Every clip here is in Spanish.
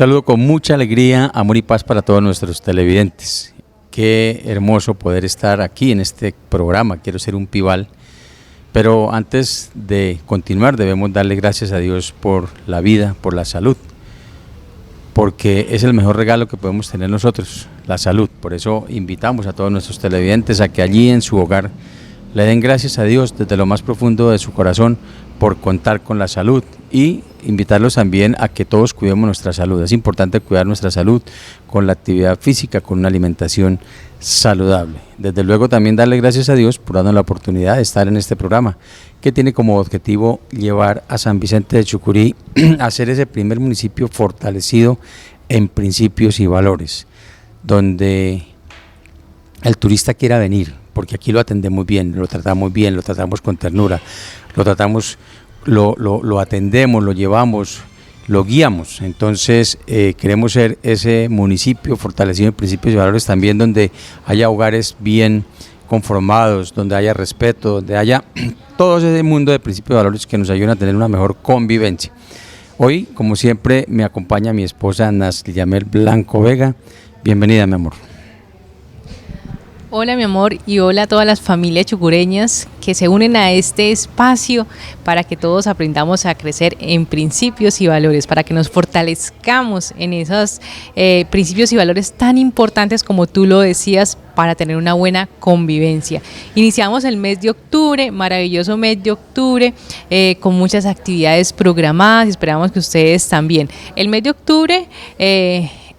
saludo con mucha alegría, amor y paz para todos nuestros televidentes. Qué hermoso poder estar aquí en este programa, quiero ser un pibal. Pero antes de continuar debemos darle gracias a Dios por la vida, por la salud, porque es el mejor regalo que podemos tener nosotros, la salud. Por eso invitamos a todos nuestros televidentes a que allí en su hogar le den gracias a Dios desde lo más profundo de su corazón por contar con la salud, y invitarlos también a que todos cuidemos nuestra salud. Es importante cuidar nuestra salud con la actividad física, con una alimentación saludable. Desde luego también darle gracias a Dios por darnos la oportunidad de estar en este programa, que tiene como objetivo llevar a San Vicente de Chucurí a ser ese primer municipio fortalecido en principios y valores, donde el turista quiera venir, porque aquí lo atendemos bien, lo tratamos con ternura, lo atendemos, lo llevamos, lo guiamos. Entonces queremos ser ese municipio fortalecido en principios y valores, también donde haya hogares bien conformados, donde haya respeto, donde haya todo ese mundo de principios y valores que nos ayuden a tener una mejor convivencia. Hoy, como siempre, me acompaña mi esposa Nasliyamel Blanco Vega. Bienvenida, mi amor. Hola mi amor, y hola a todas las familias chucureñas que se unen a este espacio para que todos aprendamos a crecer en principios y valores, para que nos fortalezcamos en esos principios y valores tan importantes como tú lo decías, para tener una buena convivencia. Iniciamos el mes de octubre, maravilloso mes de octubre, con muchas actividades programadas, y esperamos que ustedes también. El mes de octubre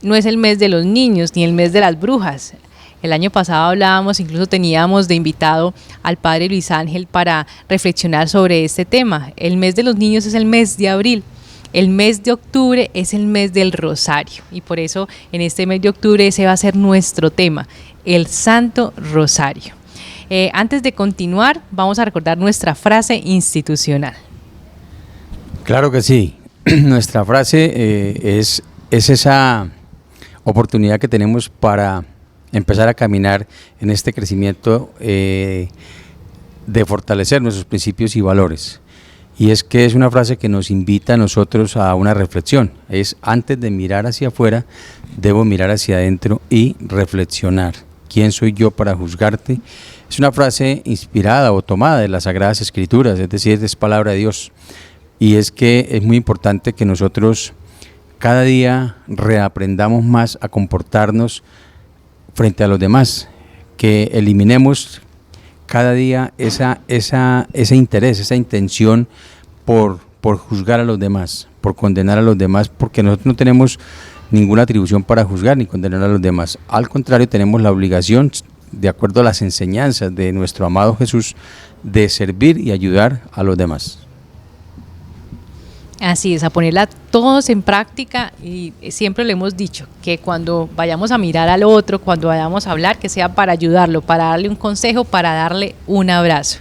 no es el mes de los niños ni el mes de las brujas. El año pasado hablábamos, incluso teníamos de invitado al padre Luis Ángel para reflexionar sobre este tema. El mes de los niños es el mes de abril. El mes de octubre es el mes del Rosario, y por eso en este mes de octubre ese va a ser nuestro tema, el Santo Rosario. Antes de continuar, vamos a recordar nuestra frase institucional. Claro que sí. Nuestra frase es esa oportunidad que tenemos para empezar a caminar en este crecimiento de fortalecer nuestros principios y valores. Y es que es una frase que nos invita a nosotros a una reflexión. Es: antes de mirar hacia afuera, debo mirar hacia adentro y reflexionar. ¿Quién soy yo para juzgarte? Es una frase inspirada o tomada de las Sagradas Escrituras, es decir, es palabra de Dios. Y es que es muy importante que nosotros cada día reaprendamos más a comportarnos frente a los demás, que eliminemos cada día ese interés, esa intención por juzgar a los demás, por condenar a los demás, porque nosotros no tenemos ninguna atribución para juzgar ni condenar a los demás. Al contrario, tenemos la obligación, de acuerdo a las enseñanzas de nuestro amado Jesús, de servir y ayudar a los demás. Así es, a ponerla todos en práctica, y siempre le hemos dicho que cuando vayamos a mirar al otro, cuando vayamos a hablar, que sea para ayudarlo, para darle un consejo, para darle un abrazo.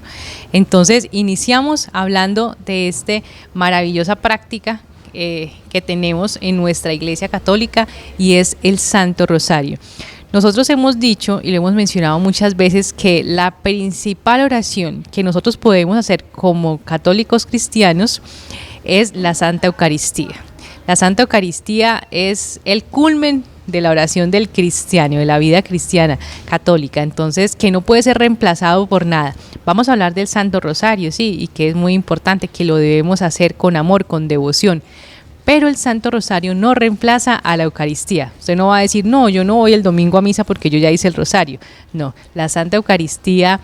Entonces iniciamos hablando de esta maravillosa práctica que tenemos en nuestra Iglesia Católica, y es el Santo Rosario. Nosotros hemos dicho y lo hemos mencionado muchas veces que la principal oración que nosotros podemos hacer como católicos cristianos es la Santa Eucaristía. La Santa Eucaristía es el culmen de la oración del cristiano, de la vida cristiana católica, entonces que no puede ser reemplazado por nada. Vamos a hablar del Santo Rosario, sí, y que es muy importante, que lo debemos hacer con amor, con devoción. Pero el Santo Rosario no reemplaza a la Eucaristía. Usted no va a decir: no, yo no voy el domingo a misa porque yo ya hice el Rosario. No, la Santa Eucaristía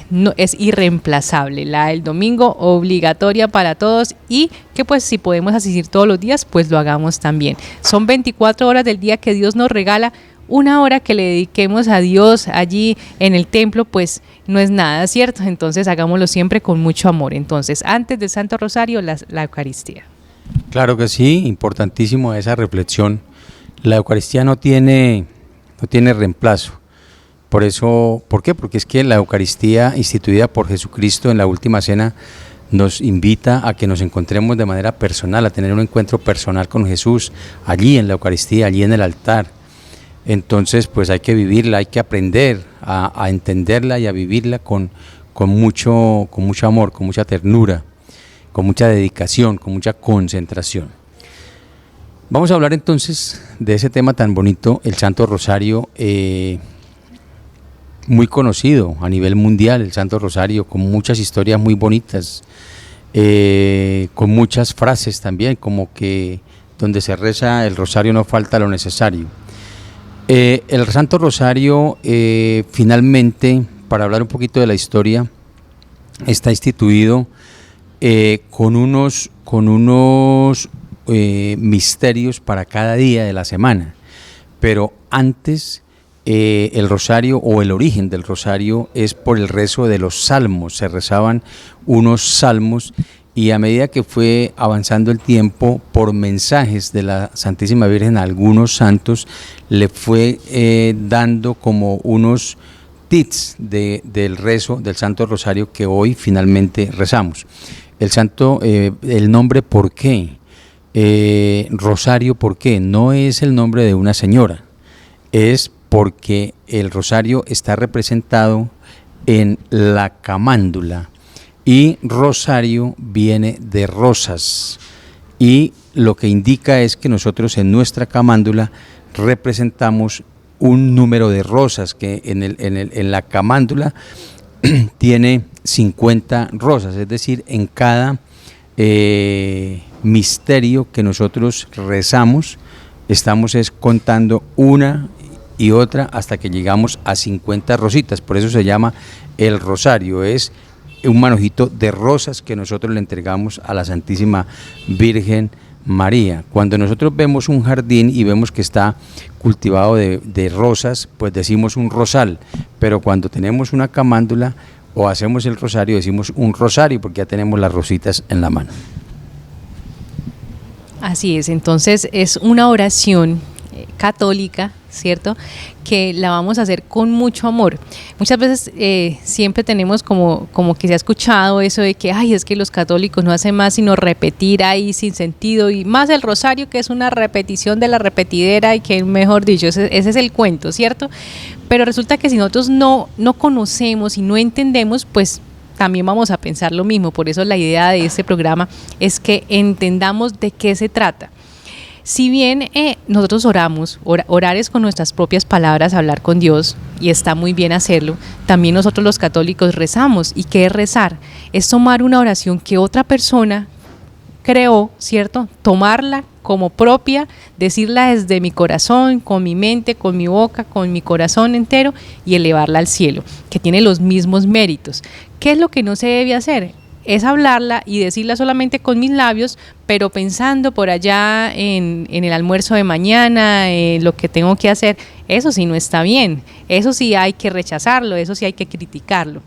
no, es irreemplazable. La del domingo obligatoria para todos, y que pues si podemos asistir todos los días, pues lo hagamos también. Son 24 horas del día que Dios nos regala. Una hora que le dediquemos a Dios allí en el templo, pues no es nada, ¿cierto? Entonces hagámoslo siempre con mucho amor. Entonces, antes del Santo Rosario, la Eucaristía. Claro que sí, importantísimo esa reflexión. La Eucaristía no tiene reemplazo. Por eso, ¿por qué? Porque es que la Eucaristía instituida por Jesucristo en la última cena nos invita a que nos encontremos de manera personal, a tener un encuentro personal con Jesús, allí en la Eucaristía, allí en el altar. Entonces, pues hay que vivirla, hay que aprender a entenderla y a vivirla con mucho amor, con mucha ternura, con mucha dedicación, con mucha concentración. Vamos a hablar entonces de ese tema tan bonito, el Santo Rosario, muy conocido a nivel mundial, el Santo Rosario, con muchas historias muy bonitas, con muchas frases también, como que donde se reza el rosario no falta lo necesario. El Santo Rosario, finalmente, para hablar un poquito de la historia, está instituido con unos misterios para cada día de la semana, pero antes el rosario, o el origen del rosario, es por el rezo de los salmos. Se rezaban unos salmos, y a medida que fue avanzando el tiempo, por mensajes de la Santísima Virgen a algunos santos, le fue dando como unos tips del rezo del Santo Rosario que hoy finalmente rezamos. El nombre, ¿por qué? Rosario, ¿por qué? No es el nombre de una señora, es porque el rosario está representado en la camándula, y rosario viene de rosas, y lo que indica es que nosotros en nuestra camándula representamos un número de rosas, que en la camándula tiene 50 rosas, es decir, en cada misterio que nosotros rezamos, estamos contando una y otra hasta que llegamos a 50 rositas. Por eso se llama el rosario, es un manojito de rosas que nosotros le entregamos a la Santísima Virgen María. Cuando nosotros vemos un jardín y vemos que está cultivado de rosas, pues decimos un rosal, pero cuando tenemos una camándula o hacemos el rosario, decimos un rosario, porque ya tenemos las rositas en la mano. Así es, entonces es una oración católica, ¿cierto?, que la vamos a hacer con mucho amor. Muchas veces siempre tenemos como que se ha escuchado eso de que, ay, es que los católicos no hacen más sino repetir ahí sin sentido, y más el rosario, que es una repetición de la repetidera, y que, mejor dicho, ese es el cuento, ¿cierto? Pero resulta que si nosotros no conocemos y no entendemos, pues también vamos a pensar lo mismo. Por eso la idea de este programa es que entendamos de qué se trata. Si bien nosotros oramos, orar es con nuestras propias palabras, hablar con Dios, y está muy bien hacerlo, también nosotros los católicos rezamos. ¿Y qué es rezar? Es tomar una oración que otra persona creó, ¿cierto? Tomarla como propia, decirla desde mi corazón, con mi mente, con mi boca, con mi corazón entero, y elevarla al cielo, que tiene los mismos méritos. ¿Qué es lo que no se debe hacer? Es hablarla y decirla solamente con mis labios, pero pensando por allá en el almuerzo de mañana, lo que tengo que hacer. Eso sí no está bien, eso sí hay que rechazarlo, eso sí hay que criticarlo.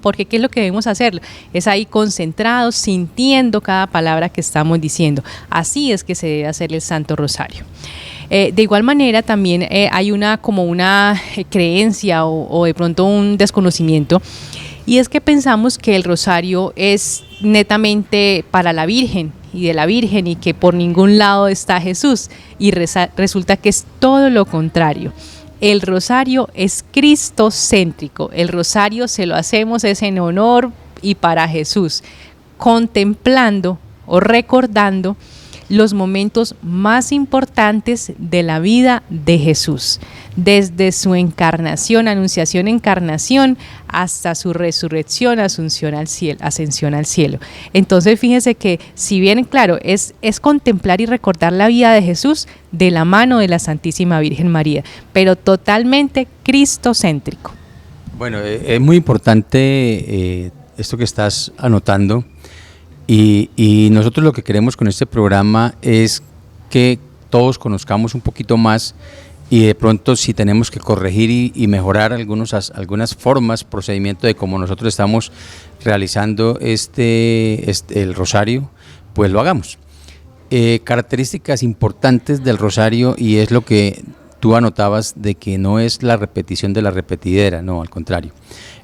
Porque ¿qué es lo que debemos hacer? Es ahí concentrados, sintiendo cada palabra que estamos diciendo. Así es que se debe hacer el Santo Rosario. De igual manera también hay una creencia o de pronto un desconocimiento, y es que pensamos que el rosario es netamente para la Virgen y de la Virgen, y que por ningún lado está Jesús, y resulta que es todo lo contrario. El rosario es cristocéntrico, el rosario se lo hacemos es en honor y para Jesús, contemplando o recordando los momentos más importantes de la vida de Jesús, desde su encarnación, anunciación, encarnación, hasta su resurrección, ascensión al cielo. Entonces fíjense que, si bien claro, es contemplar y recordar la vida de Jesús de la mano de la Santísima Virgen María, pero totalmente cristocéntrico. Bueno, es muy importante esto que estás anotando. Y nosotros lo que queremos con este programa es que todos conozcamos un poquito más, y de pronto si tenemos que corregir y mejorar algunas formas, procedimiento de cómo nosotros estamos realizando el rosario, pues lo hagamos. Características importantes del rosario, y es lo que tú anotabas, de que no es la repetición de la repetidera, no, al contrario.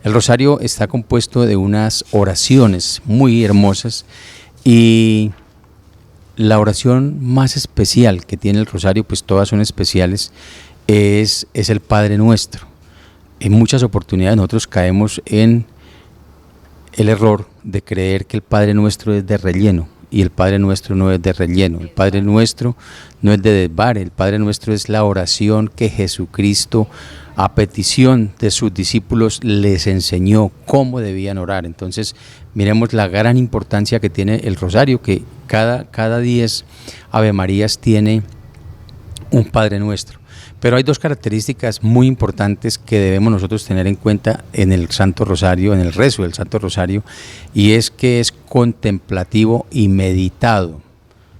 El rosario está compuesto de unas oraciones muy hermosas, y la oración más especial que tiene el rosario, pues todas son especiales, es el Padre Nuestro. En muchas oportunidades nosotros caemos en el error de creer que el Padre Nuestro es de relleno, y el Padre Nuestro no es de relleno, el Padre Nuestro no es de desvare, el Padre Nuestro es la oración que Jesucristo, a petición de sus discípulos, les enseñó cómo debían orar. Entonces miremos la gran importancia que tiene el rosario, que cada 10 Ave Marías tiene un Padre Nuestro. Pero hay dos características muy importantes que debemos nosotros tener en cuenta en el Santo Rosario, en el rezo del Santo Rosario, y es que es contemplativo y meditado,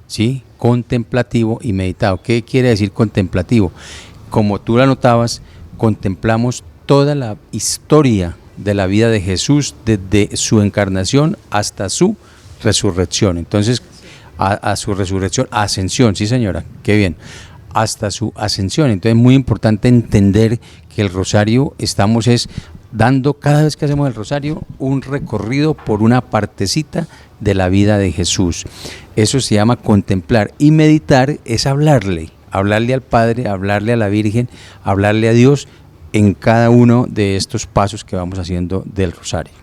¿sí? Contemplativo y meditado. ¿Qué quiere decir contemplativo? Como tú lo anotabas, contemplamos toda la historia de la vida de Jesús desde su encarnación hasta su resurrección. Entonces, a su resurrección, ascensión, sí señora, qué bien, hasta su ascensión. Entonces es muy importante entender que el rosario estamos dando, cada vez que hacemos el rosario, un recorrido por una partecita de la vida de Jesús. Eso se llama contemplar, y meditar es hablarle al Padre, hablarle a la Virgen, hablarle a Dios en cada uno de estos pasos que vamos haciendo del rosario.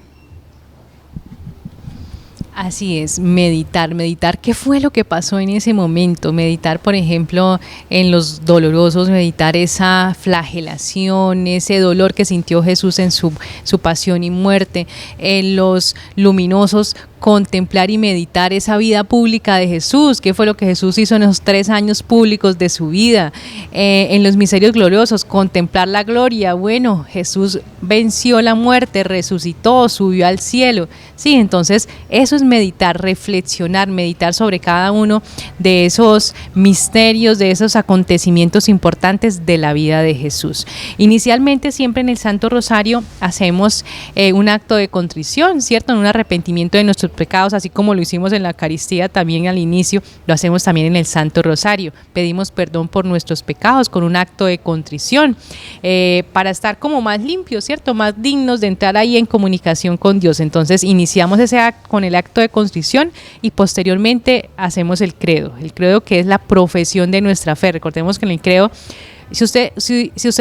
Así es, meditar, qué fue lo que pasó en ese momento, meditar por ejemplo en los dolorosos, meditar esa flagelación, ese dolor que sintió Jesús en su pasión y muerte, en los luminosos, contemplar y meditar esa vida pública de Jesús, qué fue lo que Jesús hizo en los 3 años públicos de su vida, en los misterios gloriosos, contemplar la gloria, bueno, Jesús venció la muerte, resucitó, subió al cielo, sí, entonces eso es meditar, reflexionar, meditar sobre cada uno de esos misterios, de esos acontecimientos importantes de la vida de Jesús. Inicialmente siempre en el Santo Rosario hacemos un acto de contrición, ¿cierto? Un arrepentimiento de nuestros pecados, así como lo hicimos en la Eucaristía también al inicio, lo hacemos también en el Santo Rosario. Pedimos perdón por nuestros pecados con un acto de contrición, para estar como más limpios, ¿cierto? Más dignos de entrar ahí en comunicación con Dios. Entonces iniciamos ese acto con el acto de contrición y posteriormente hacemos el credo que es la profesión de nuestra fe. Recordemos que en el credo, si usted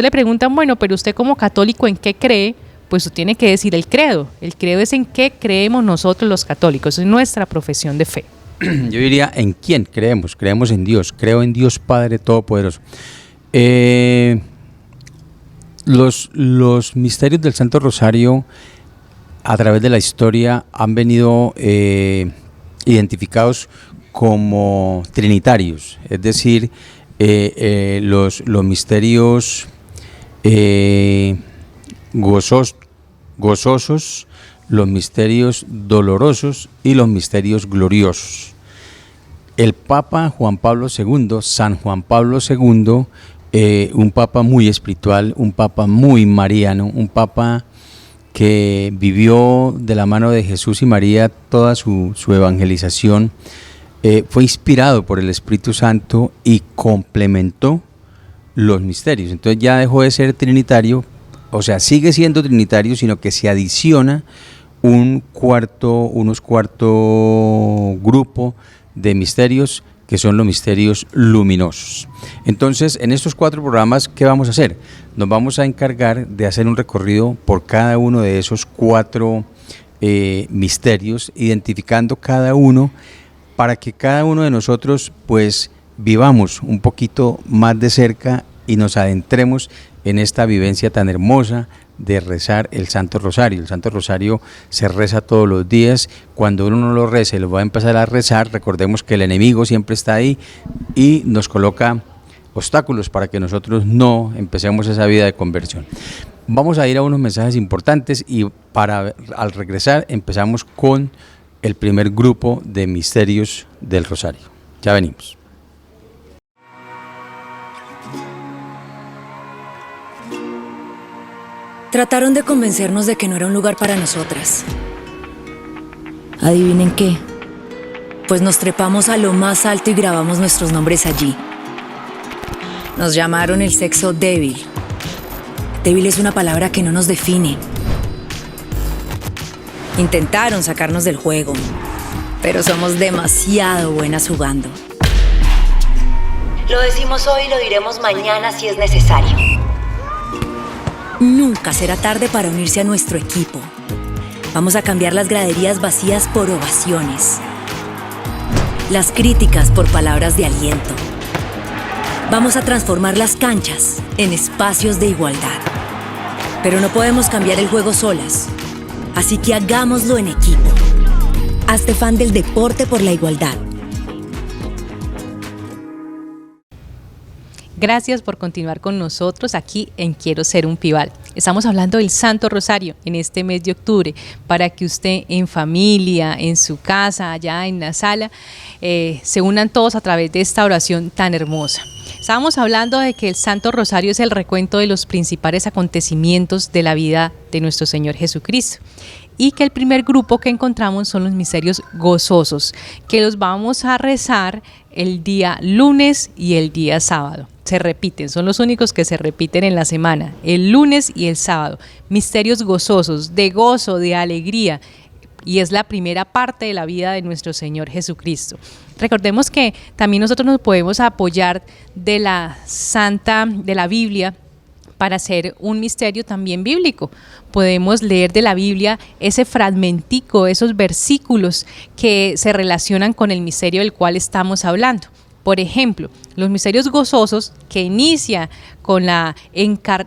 le preguntan, bueno, pero usted como católico, ¿en qué cree? Pues usted tiene que decir el credo es en qué creemos nosotros los católicos, es nuestra profesión de fe. Yo diría, ¿en quién creemos? Creemos en Dios, creo en Dios Padre Todopoderoso. Los misterios del Santo Rosario a través de la historia han venido identificados como trinitarios, es decir, los misterios gozosos, los misterios dolorosos y los misterios gloriosos. El Papa Juan Pablo II, San Juan Pablo II, un Papa muy espiritual, un Papa muy mariano, un Papa que vivió de la mano de Jesús y María toda su evangelización, fue inspirado por el Espíritu Santo y complementó los misterios. Entonces ya dejó de ser trinitario, o sea, sigue siendo trinitario, sino que se adiciona unos cuarto grupo de misterios que son los misterios luminosos. Entonces, en estos 4 programas, ¿qué vamos a hacer? Nos vamos a encargar de hacer un recorrido por cada uno de esos 4 misterios, identificando cada uno para que cada uno de nosotros pues vivamos un poquito más de cerca y nos adentremos en esta vivencia tan hermosa de rezar el Santo Rosario. El Santo Rosario se reza todos los días. Cuando uno no lo reza y lo va a empezar a rezar, recordemos que el enemigo siempre está ahí y nos coloca obstáculos para que nosotros no empecemos esa vida de conversión. Vamos a ir a unos mensajes importantes y al regresar empezamos con el primer grupo de misterios del Rosario. Ya venimos. Trataron de convencernos de que no era un lugar para nosotras. ¿Adivinen qué? Pues nos trepamos a lo más alto y grabamos nuestros nombres allí. Nos llamaron el sexo débil. Débil es una palabra que no nos define. Intentaron sacarnos del juego, pero somos demasiado buenas jugando. Lo decimos hoy y lo diremos mañana si es necesario. Nunca será tarde para unirse a nuestro equipo. Vamos a cambiar las graderías vacías por ovaciones. las críticas por palabras de aliento. Vamos a transformar las canchas en espacios de igualdad. Pero no podemos cambiar el juego solas, así que hagámoslo en equipo. Hazte fan del deporte por la igualdad. Gracias por continuar con nosotros aquí en Quiero Ser un Pibal. Estamos hablando del Santo Rosario en este mes de octubre para que usted en familia, en su casa, allá en la sala, se unan todos a través de esta oración tan hermosa. Estábamos hablando de que el Santo Rosario es el recuento de los principales acontecimientos de la vida de nuestro Señor Jesucristo. Y que el primer grupo que encontramos son los misterios gozosos, que los vamos a rezar el día lunes y el día sábado. Se repiten, son los únicos que se repiten en la semana, el lunes y el sábado. Misterios gozosos, de gozo, de alegría, y es la primera parte de la vida de nuestro Señor Jesucristo. Recordemos que también nosotros nos podemos apoyar de la Biblia, para hacer un misterio también bíblico. Podemos leer de la Biblia ese fragmentico, esos versículos que se relacionan con el misterio del cual estamos hablando. Por ejemplo, los misterios gozosos, que inicia con la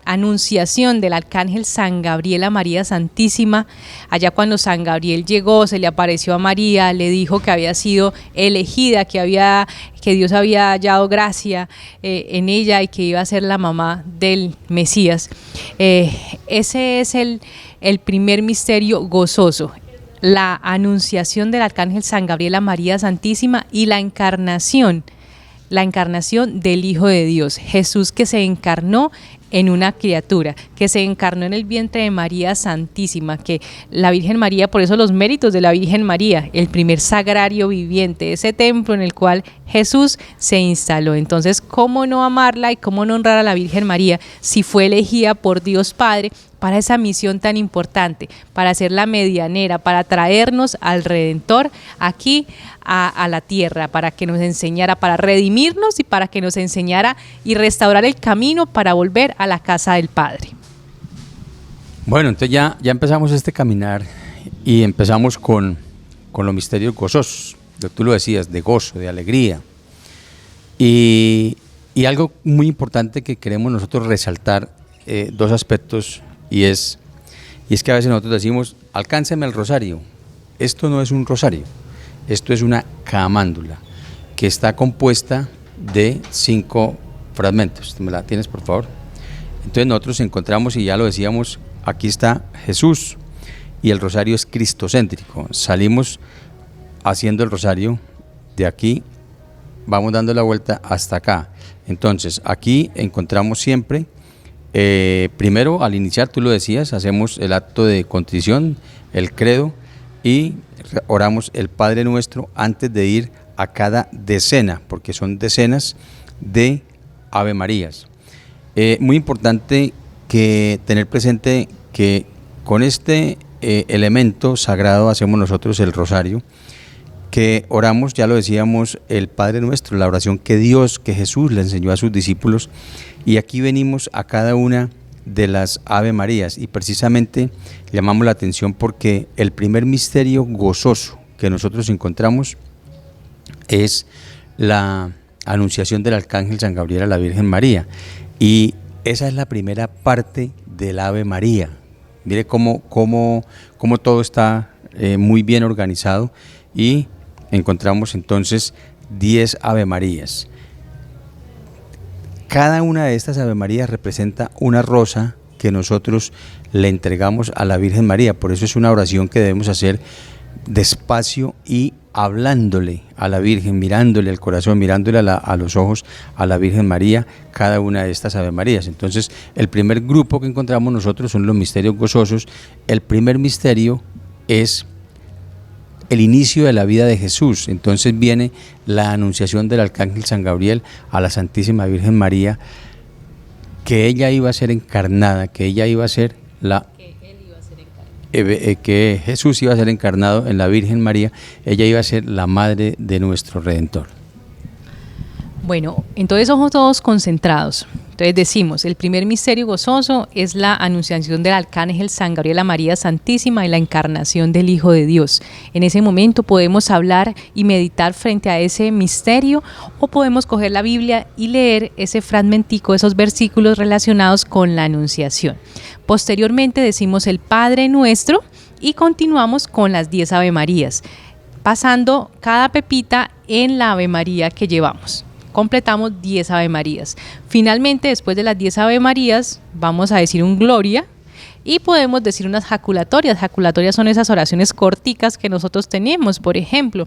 anunciación del arcángel San Gabriel a María Santísima. Allá cuando San Gabriel llegó, se le apareció a María, le dijo que había sido elegida, que Dios había hallado gracia en ella y que iba a ser la mamá del Mesías. Ese es el primer misterio gozoso, la anunciación del arcángel San Gabriel a María Santísima y la encarnación del Hijo de Dios, Jesús, que se encarnó en una criatura, que se encarnó en el vientre de María Santísima, que la Virgen María, por eso los méritos de la Virgen María, el primer sagrario viviente, ese templo en el cual Jesús se instaló. Entonces, ¿cómo no amarla y cómo no honrar a la Virgen María si fue elegida por Dios Padre para esa misión tan importante, para ser la medianera, para traernos al Redentor aquí a la tierra, para que nos enseñara, para redimirnos y para que nos enseñara y restaurar el camino para volver a la casa del Padre? Bueno, entonces ya empezamos este caminar y empezamos con los misterios gozosos, tú lo decías, de gozo, de alegría. Y algo muy importante que queremos nosotros resaltar, dos aspectos, y es que a veces nosotros decimos, alcánceme el rosario. Esto no es un rosario, esto es una camándula que está compuesta de 5 fragmentos. ¿Me la tienes, por favor? Entonces nosotros encontramos, y ya lo decíamos, aquí está Jesús, y el rosario es cristocéntrico. Salimos haciendo el rosario de aquí, vamos dando la vuelta hasta acá. Entonces aquí encontramos siempre, primero al iniciar, tú lo decías, hacemos el acto de contrición, el credo, y oramos el Padre Nuestro antes de ir a cada decena, porque son decenas de Ave Marías. Muy importante que tener presente que con este elemento sagrado hacemos nosotros el rosario, que oramos, ya lo decíamos, el Padre Nuestro, la oración que Jesús le enseñó a sus discípulos, y aquí venimos a cada una de las Ave Marías, y precisamente llamamos la atención porque el primer misterio gozoso que nosotros encontramos es la anunciación del arcángel San Gabriel a la Virgen María, y esa es la primera parte del Ave María. Mire cómo todo está muy bien organizado, y encontramos entonces 10 Ave Marías. Cada una de estas Ave Marías representa una rosa que nosotros le entregamos a la Virgen María. Por eso es una oración que debemos hacer despacio y hablándole a la Virgen, mirándole al corazón, mirándole a los ojos a la Virgen María, cada una de estas Ave Marías. Entonces, el primer grupo que encontramos nosotros son los misterios gozosos. El primer misterio es el inicio de la vida de Jesús. Entonces viene la anunciación del arcángel San Gabriel a la Santísima Virgen María, que ella iba a ser encarnada, que ella iba a ser que Jesús iba a ser encarnado en la Virgen María, ella iba a ser la madre de nuestro Redentor. Bueno, entonces ojos todos concentrados. Entonces decimos, el primer misterio gozoso es la anunciación del arcángel San Gabriel a María Santísima y la encarnación del Hijo de Dios. En ese momento podemos hablar y meditar frente a ese misterio, o podemos coger la Biblia y leer ese fragmentico, esos versículos relacionados con la anunciación. Posteriormente decimos el Padre Nuestro y continuamos con las 10 Ave Marías, pasando cada pepita en la Ave María que llevamos. Completamos 10 Ave Marías. Finalmente, después de las 10 Ave Marías, vamos a decir un Gloria y podemos decir unas jaculatorias. Jaculatorias son esas oraciones corticas que nosotros tenemos. Por ejemplo,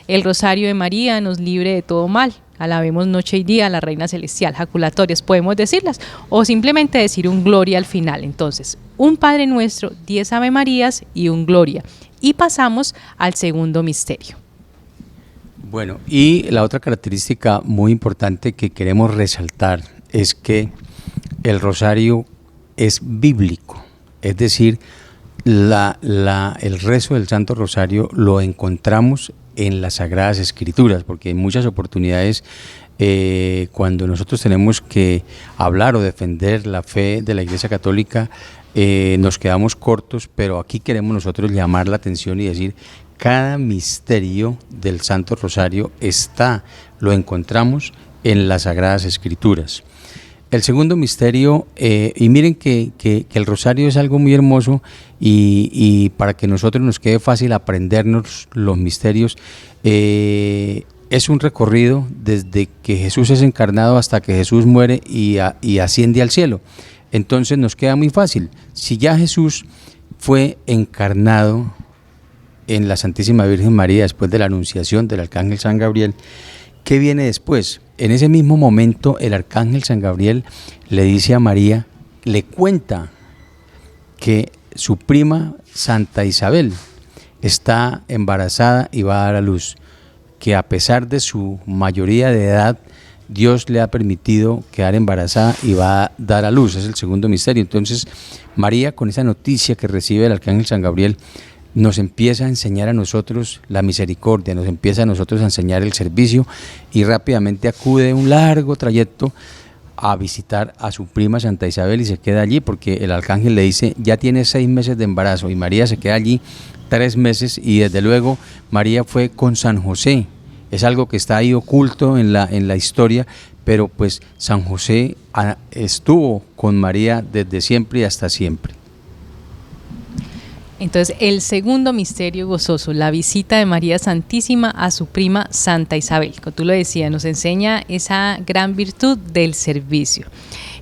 el Rosario de María nos libre de todo mal. Alabemos noche y día a la Reina Celestial. Jaculatorias, podemos decirlas. O simplemente decir un Gloria al final. Entonces, un Padre Nuestro, 10 Ave Marías y un Gloria. Y pasamos al segundo misterio. Bueno, y la otra característica muy importante que queremos resaltar es que el rosario es bíblico, es decir, el rezo del Santo Rosario lo encontramos en las Sagradas Escrituras, porque en muchas oportunidades cuando nosotros tenemos que hablar o defender la fe de la Iglesia Católica, nos quedamos cortos, pero aquí queremos nosotros llamar la atención y decir: cada misterio del Santo Rosario lo encontramos en las Sagradas Escrituras. El segundo misterio, y miren que el rosario es algo muy hermoso, y para que nosotros nos quede fácil aprendernos los misterios, es un recorrido desde que Jesús es encarnado hasta que Jesús muere y asciende al cielo. Entonces nos queda muy fácil. Si ya Jesús fue encarnado en la Santísima Virgen María después de la anunciación del Arcángel San Gabriel, ¿qué viene después? En ese mismo momento el Arcángel San Gabriel le dice a María, le cuenta que su prima Santa Isabel está embarazada y va a dar a luz, que a pesar de su mayoría de edad, Dios le ha permitido quedar embarazada y va a dar a luz. Es el segundo misterio. Entonces María, con esa noticia que recibe el Arcángel San Gabriel, nos empieza a enseñar a nosotros la misericordia, nos empieza a nosotros a enseñar el servicio, y rápidamente acude un largo trayecto a visitar a su prima Santa Isabel y se queda allí, porque el arcángel le dice: ya tiene 6 meses de embarazo, y María se queda allí 3 meses, y desde luego María fue con San José. Es algo que está ahí oculto en la historia, pero pues San José estuvo con María desde siempre y hasta siempre. Entonces, el segundo misterio gozoso, la visita de María Santísima a su prima Santa Isabel, como tú lo decías, nos enseña esa gran virtud del servicio.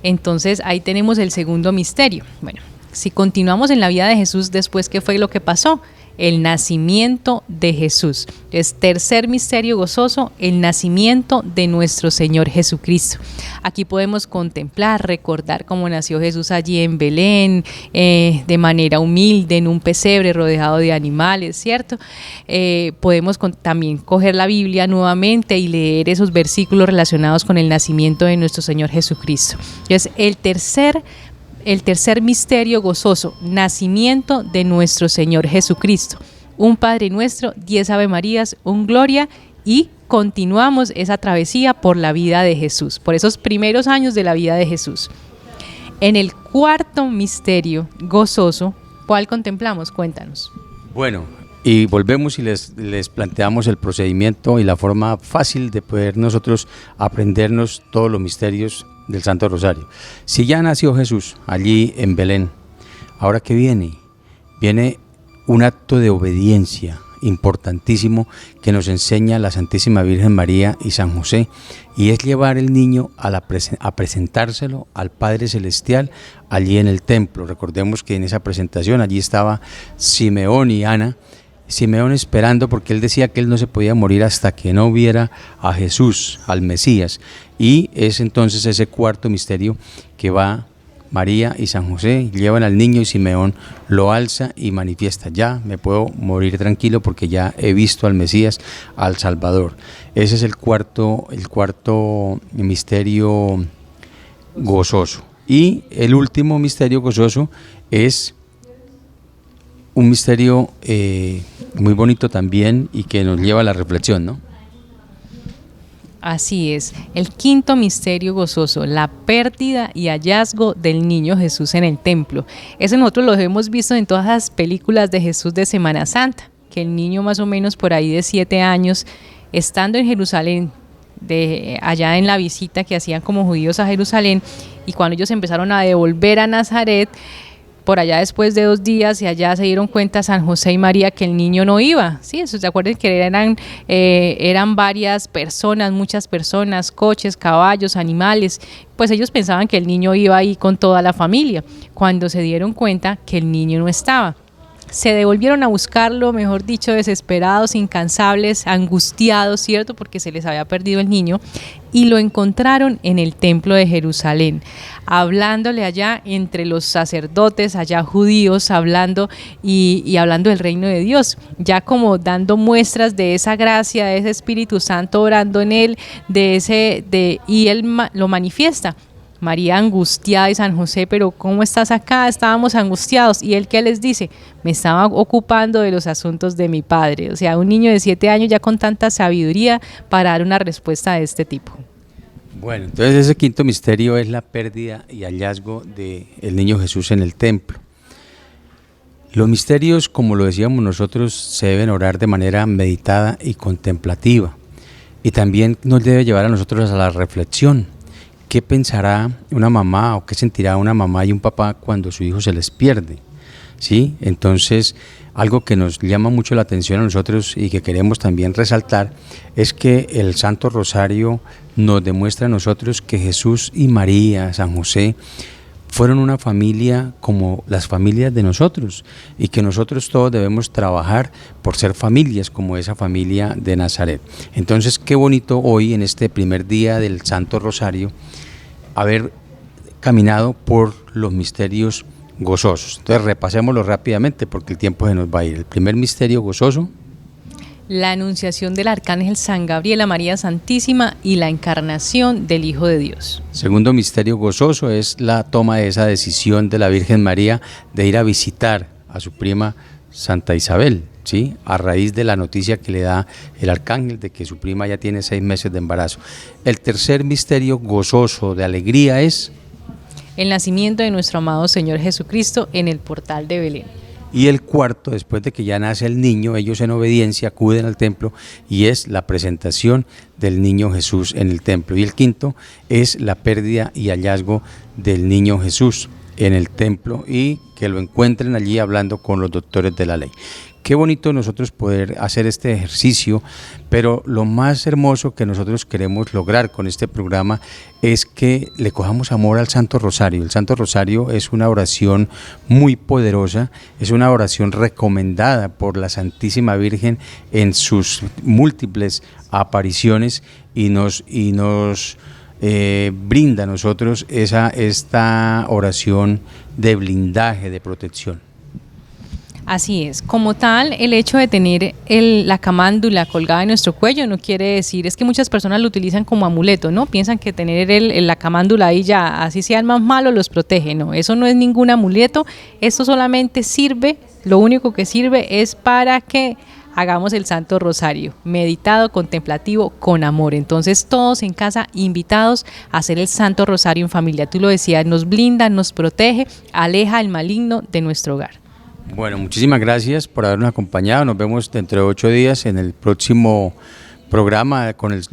Entonces, ahí tenemos el segundo misterio. Bueno, si continuamos en la vida de Jesús después, ¿qué fue lo que pasó? El nacimiento de Jesús. Es tercer misterio gozoso, el nacimiento de nuestro Señor Jesucristo. Aquí podemos contemplar, recordar cómo nació Jesús allí en Belén, de manera humilde, en un pesebre rodeado de animales, ¿cierto? Podemos también coger la Biblia nuevamente y leer esos versículos relacionados con el nacimiento de nuestro Señor Jesucristo. Es el tercer misterio gozoso, nacimiento de nuestro Señor Jesucristo. Un Padre Nuestro, 10 Ave Marías, un Gloria, y continuamos esa travesía por la vida de Jesús, por esos primeros años de la vida de Jesús. En el cuarto misterio gozoso, ¿cuál contemplamos? Cuéntanos. Bueno, y volvemos y les planteamos el procedimiento y la forma fácil de poder nosotros aprendernos todos los misterios del Santo Rosario. Si ya nació Jesús allí en Belén, ¿ahora qué viene? Viene un acto de obediencia importantísimo que nos enseña la Santísima Virgen María y San José, y es llevar el niño a presentárselo al Padre Celestial allí en el templo. Recordemos que en esa presentación allí estaba Simeón y Ana. Simeón esperando, porque él decía que él no se podía morir hasta que no viera a Jesús, al Mesías, y es entonces ese cuarto misterio que va María y San José, llevan al niño y Simeón lo alza y manifiesta: ya me puedo morir tranquilo porque ya he visto al Mesías, al Salvador. Ese es el cuarto misterio gozoso. Y el último misterio gozoso es un misterio muy bonito también y que nos lleva a la reflexión, ¿no? Así es, el quinto misterio gozoso, la pérdida y hallazgo del niño Jesús en el templo. Eso nosotros lo hemos visto en todas las películas de Jesús de Semana Santa, que el niño más o menos por ahí de 7 años, estando en Jerusalén, allá en la visita que hacían como judíos a Jerusalén, y cuando ellos empezaron a devolver a Nazaret, por allá después de 2 días y allá se dieron cuenta San José y María que el niño no iba, ¿sí? Eso, ¿se acuerdan que eran varias personas, muchas personas, coches, caballos, animales? Pues ellos pensaban que el niño iba ahí con toda la familia, cuando se dieron cuenta que el niño no estaba. Se devolvieron a buscarlo, mejor dicho, desesperados, incansables, angustiados, ¿cierto? Porque se les había perdido el niño, y lo encontraron en el templo de Jerusalén, hablándole allá entre los sacerdotes, allá judíos, hablando y hablando del reino de Dios, ya como dando muestras de esa gracia, de ese Espíritu Santo orando en él, y él lo manifiesta. María angustiada y San José, pero ¿cómo estás acá? Estábamos angustiados. ¿Y él qué les dice? Me estaba ocupando de los asuntos de mi padre. O sea, un niño de 7 años ya con tanta sabiduría para dar una respuesta de este tipo. Bueno, entonces ese quinto misterio es la pérdida y hallazgo del niño Jesús en el templo. Los misterios, como lo decíamos nosotros, se deben orar de manera meditada y contemplativa. Y también nos debe llevar a nosotros a la reflexión. ¿Qué pensará una mamá o qué sentirá una mamá y un papá cuando su hijo se les pierde? ¿Sí? Entonces, algo que nos llama mucho la atención a nosotros y que queremos también resaltar es que el Santo Rosario nos demuestra a nosotros que Jesús y María, San José, fueron una familia como las familias de nosotros, y que nosotros todos debemos trabajar por ser familias como esa familia de Nazaret. Entonces, qué bonito hoy, en este primer día del Santo Rosario, haber caminado por los misterios gozosos. Entonces, repasémoslo rápidamente porque el tiempo se nos va a ir. El primer misterio gozoso: la anunciación del arcángel San Gabriel a María Santísima y la encarnación del Hijo de Dios. Segundo misterio gozoso es la toma de esa decisión de la Virgen María de ir a visitar a su prima Santa Isabel, ¿sí? A raíz de la noticia que le da el arcángel de que su prima ya tiene 6 meses de embarazo. El tercer misterio gozoso de alegría es el nacimiento de nuestro amado Señor Jesucristo en el portal de Belén. Y el cuarto, después de que ya nace el niño, ellos en obediencia acuden al templo, y es la presentación del niño Jesús en el templo. Y el quinto es la pérdida y hallazgo del niño Jesús en el templo, y que lo encuentren allí hablando con los doctores de la ley. Qué bonito nosotros poder hacer este ejercicio, pero lo más hermoso que nosotros queremos lograr con este programa es que le cojamos amor al Santo Rosario. El Santo Rosario es una oración muy poderosa, es una oración recomendada por la Santísima Virgen en sus múltiples apariciones, y nos brinda a nosotros esta oración de blindaje, de protección. Así es, como tal, el hecho de tener la camándula colgada en nuestro cuello no quiere decir, es que muchas personas lo utilizan como amuleto, ¿no? Piensan que tener la camándula ahí ya, así sean más malos, los protege. No, eso no es ningún amuleto, esto solamente sirve, lo único que sirve es para que hagamos el Santo Rosario, meditado, contemplativo, con amor. Entonces todos en casa invitados a hacer el Santo Rosario en familia. Tú lo decías, nos blinda, nos protege, aleja el maligno de nuestro hogar. Bueno, muchísimas gracias por habernos acompañado. Nos vemos dentro de 8 días en el próximo programa con el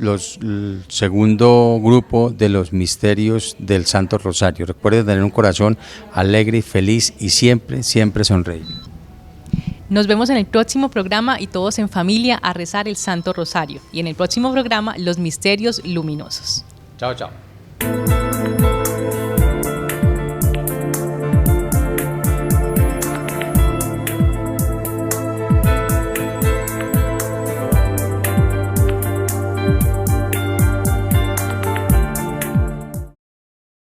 segundo grupo de los misterios del Santo Rosario. Recuerden tener un corazón alegre y feliz, y siempre, siempre sonreír. Nos vemos en el próximo programa, y todos en familia a rezar el Santo Rosario. Y en el próximo programa, los misterios luminosos. Chao, chao.